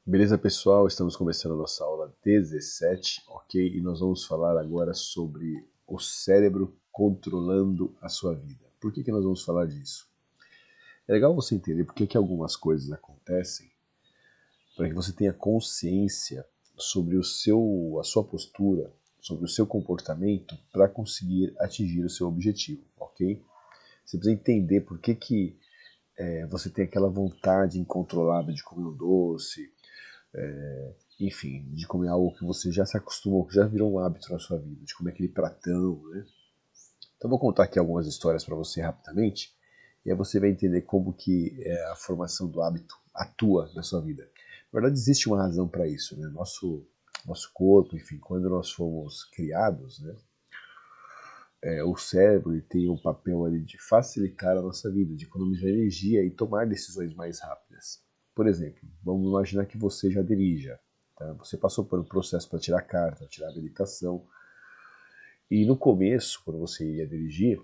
Beleza, pessoal? Estamos começando a nossa aula 17, ok? E nós vamos falar agora sobre o cérebro controlando a sua vida. Por que nós vamos falar disso? É legal você entender por que algumas coisas acontecem, para que você tenha consciência sobre a sua postura, sobre o seu comportamento, para conseguir atingir o seu objetivo, ok? Você precisa entender por que você tem aquela vontade incontrolável de comer um doce, enfim, de comer algo que você já se acostumou, que já virou um hábito na sua vida, de comer aquele pratão, né? Então vou contar aqui algumas histórias para você rapidamente, e aí você vai entender como que a formação do hábito atua na sua vida. Na verdade, existe uma razão para isso, né? Nosso corpo, enfim, quando nós fomos criados, né? O cérebro ele tem um papel ali de facilitar a nossa vida, de economizar energia e tomar decisões mais rápidas. Por exemplo, vamos imaginar que você já dirija. Tá? Você passou por um processo para tirar a carta, tirar a habilitação. E no começo, quando você ia dirigir,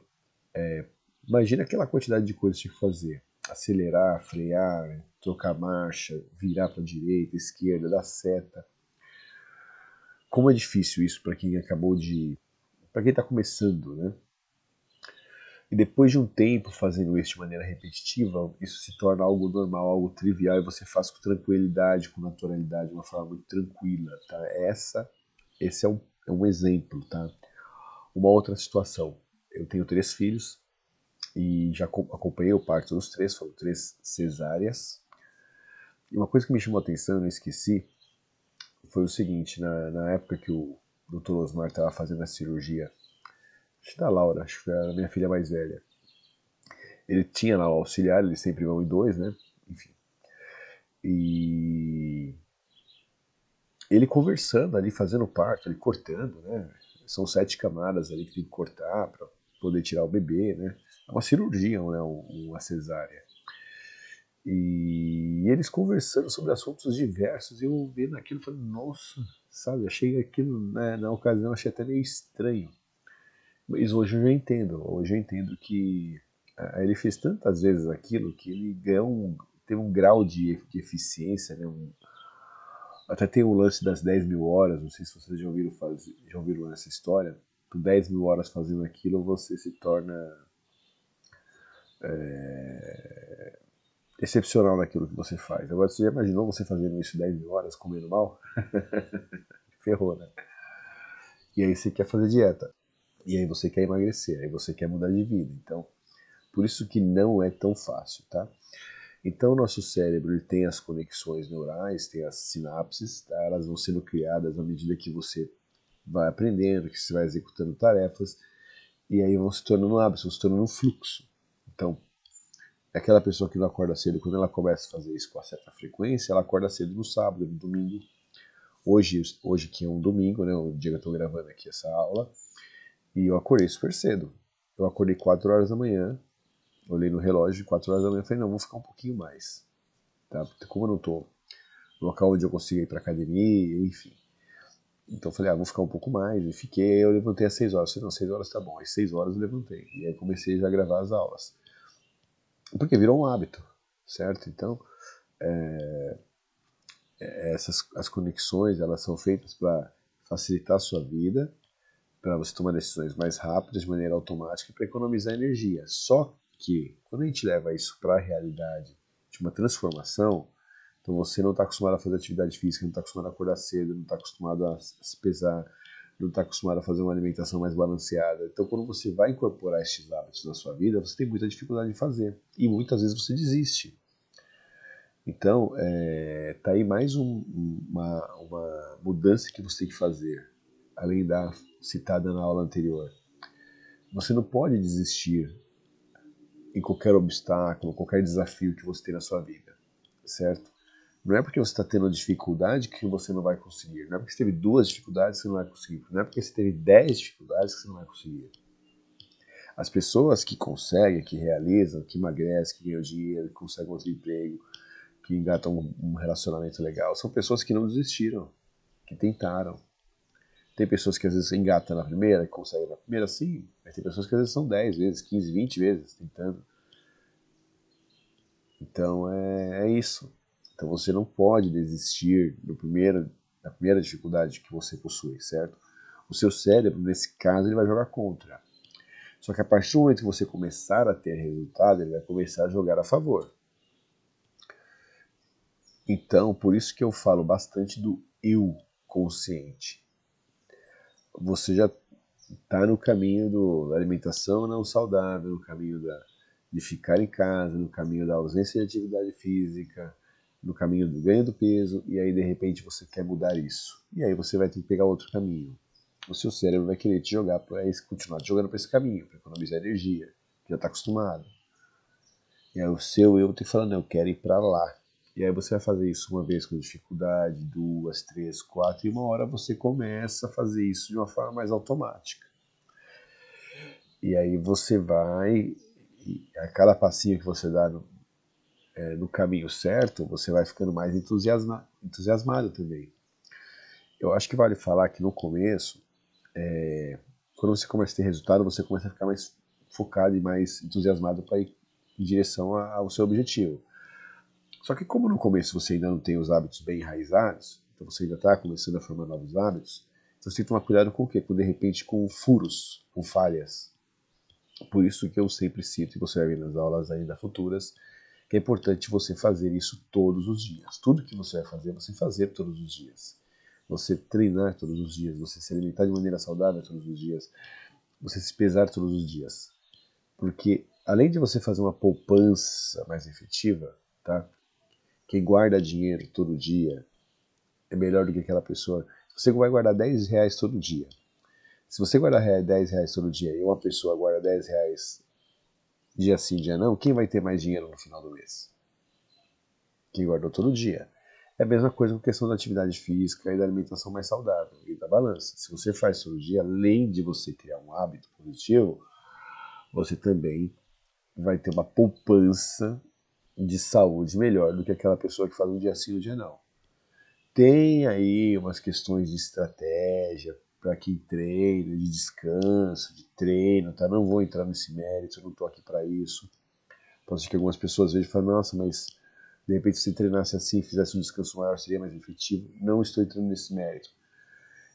imagina aquela quantidade de coisas que tinha que fazer. Acelerar, frear, trocar marcha, virar para a direita, esquerda, dar seta. Como é difícil isso para quem acabou de... para quem está começando, né? E depois de um tempo fazendo isso de maneira repetitiva, isso se torna algo normal, algo trivial, e você faz com tranquilidade, com naturalidade, de uma forma muito tranquila. Tá? Esse é um exemplo. Tá? Uma outra situação. Eu tenho 3 filhos e já acompanhei o parto dos 3, foram 3 cesáreas. E uma coisa que me chamou a atenção, eu não esqueci, foi o seguinte, na época que o Dr. Osmar estava fazendo a cirurgia, acho que da Laura, acho que era a minha filha mais velha, ele tinha lá o auxiliar, eles sempre vão em dois, né? Enfim. E ele conversando ali, fazendo parto, ele cortando, né? São 7 camadas ali que tem que cortar para poder tirar o bebê, né? É uma cirurgia, né? Uma cesárea. E eles conversando sobre assuntos diversos, e eu vendo aquilo, falei, nossa, sabe? Achei aquilo, né, na ocasião, achei até meio estranho. Mas hoje eu entendo que ele fez tantas vezes aquilo que ele teve um grau de eficiência, né? Até tem o lance das 10 mil horas, não sei se vocês já ouviram essa história. Por 10 mil horas fazendo aquilo, você se torna excepcional naquilo que você faz. Agora, você já imaginou você fazendo isso 10 mil horas, comendo mal? Ferrou, né? E aí você quer fazer dieta. E aí você quer emagrecer, aí você quer mudar de vida. Então, por isso que não é tão fácil, tá? Então, o nosso cérebro ele tem as conexões neurais, tem as sinapses, tá? Elas vão sendo criadas à medida que você vai aprendendo, que você vai executando tarefas, e aí vão se tornando hábitos, vão se tornando um fluxo. Então, aquela pessoa que não acorda cedo, quando ela começa a fazer isso com uma certa frequência, ela acorda cedo no sábado, no domingo. Hoje que é um domingo, né, o dia que eu estou gravando aqui essa aula, e eu acordei super cedo. Eu acordei 4 horas da manhã, olhei no relógio, 4 horas da manhã, falei, não, vou ficar um pouquinho mais. Tá? Porque como eu não estou no local onde eu consigo ir para academia, enfim. Então eu falei, vou ficar um pouco mais, e fiquei, aí eu levantei às 6 horas. Eu falei, não, 6 horas tá bom. Às 6 horas eu levantei. E aí comecei já a gravar as aulas. Porque virou um hábito, certo? Então, as conexões, elas são feitas para facilitar a sua vida, para você tomar decisões mais rápidas, de maneira automática, para economizar energia. Só que, quando a gente leva isso para a realidade de uma transformação, então você não está acostumado a fazer atividade física, não está acostumado a acordar cedo, não está acostumado a se pesar, não está acostumado a fazer uma alimentação mais balanceada. Então, quando você vai incorporar esses hábitos na sua vida, você tem muita dificuldade em fazer. E muitas vezes você desiste. Então, tá aí mais uma mudança que você tem que fazer, além da citada na aula anterior. Você não pode desistir em qualquer obstáculo, qualquer desafio que você tem na sua vida, certo? Não é porque você está tendo dificuldade que você não vai conseguir. Não é porque você teve 2 dificuldades que você não vai conseguir. Não é porque você teve 10 dificuldades que você não vai conseguir. As pessoas que conseguem, que realizam, que emagrecem, que ganham dinheiro, que conseguem outro emprego, que engatam um relacionamento legal, são pessoas que não desistiram, que tentaram. Tem pessoas que às vezes engatam na primeira, que conseguem na primeira, sim, mas tem pessoas que às vezes são 10 vezes, 15, 20 vezes tentando. Então é isso. Então você não pode desistir da primeira dificuldade que você possui, certo? O seu cérebro, nesse caso, ele vai jogar contra. Só que a partir do momento que você começar a ter resultado, ele vai começar a jogar a favor. Então, por isso que eu falo bastante do eu consciente. Você já está no caminho da alimentação não saudável, no caminho de ficar em casa, no caminho da ausência de atividade física, no caminho do ganho do peso, e aí de repente você quer mudar isso. E aí você vai ter que pegar outro caminho. O seu cérebro vai querer te jogar para continuar te jogando para esse caminho, para economizar energia, que já está acostumado. E aí o seu eu tem que falar, não, eu quero ir para lá. E aí você vai fazer isso uma vez com dificuldade, duas, três, quatro, e uma hora você começa a fazer isso de uma forma mais automática. E aí você vai, e a cada passinho que você dá no caminho certo, você vai ficando mais entusiasmado também. Eu acho que vale falar que no começo, quando você começa a ter resultado, você começa a ficar mais focado e mais entusiasmado para ir em direção ao seu objetivo. Só que como no começo você ainda não tem os hábitos bem enraizados, então você ainda está começando a formar novos hábitos, então você tem que tomar cuidado com o quê? De repente com furos, com falhas. Por isso que eu sempre cito, e você vai ver nas aulas ainda futuras, que é importante você fazer isso todos os dias. Tudo que você vai fazer, você fazer todos os dias. Você treinar todos os dias, você se alimentar de maneira saudável todos os dias, você se pesar todos os dias. Porque além de você fazer uma poupança mais efetiva, tá? Quem guarda dinheiro todo dia é melhor do que aquela pessoa. Você vai guardar 10 reais todo dia. Se você guardar 10 reais todo dia e uma pessoa guarda 10 reais dia sim, dia não, quem vai ter mais dinheiro no final do mês? Quem guardou todo dia. É a mesma coisa com a questão da atividade física e da alimentação mais saudável e da balança. Se você faz todo dia, além de você criar um hábito positivo, você também vai ter uma poupança de saúde melhor do que aquela pessoa que faz um dia sim, um dia não. Tem aí umas questões de estratégia para quem treina, de descanso, de treino, tá? Não vou entrar nesse mérito, não estou aqui para isso. Pode ser que algumas pessoas vejam e falem, nossa, mas de repente se treinasse assim, fizesse um descanso maior, seria mais efetivo. Não estou entrando nesse mérito.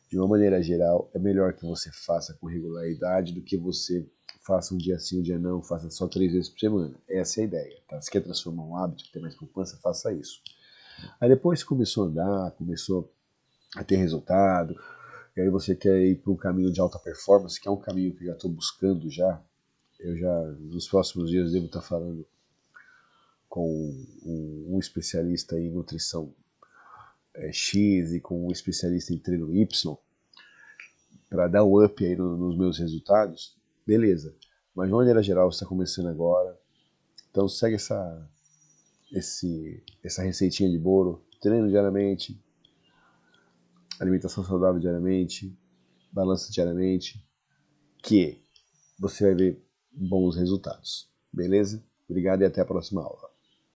De uma maneira geral, é melhor que você faça com regularidade do que você faça um dia sim, um dia não, faça só 3 vezes por semana. Essa é a ideia, tá? Se quer transformar um hábito, ter mais poupança, faça isso. Aí depois começou a andar, começou a ter resultado, e aí você quer ir para um caminho de alta performance, que é um caminho que eu já estou buscando já. Eu já, nos próximos dias, devo estar falando com um especialista em nutrição X e com um especialista em treino Y, para dar um up aí nos meus resultados, beleza. Mas de maneira geral, você está começando agora, então segue essa receitinha de bolo, treino diariamente, alimentação saudável diariamente, balança diariamente, que você vai ver bons resultados. Beleza? Obrigado e até a próxima aula.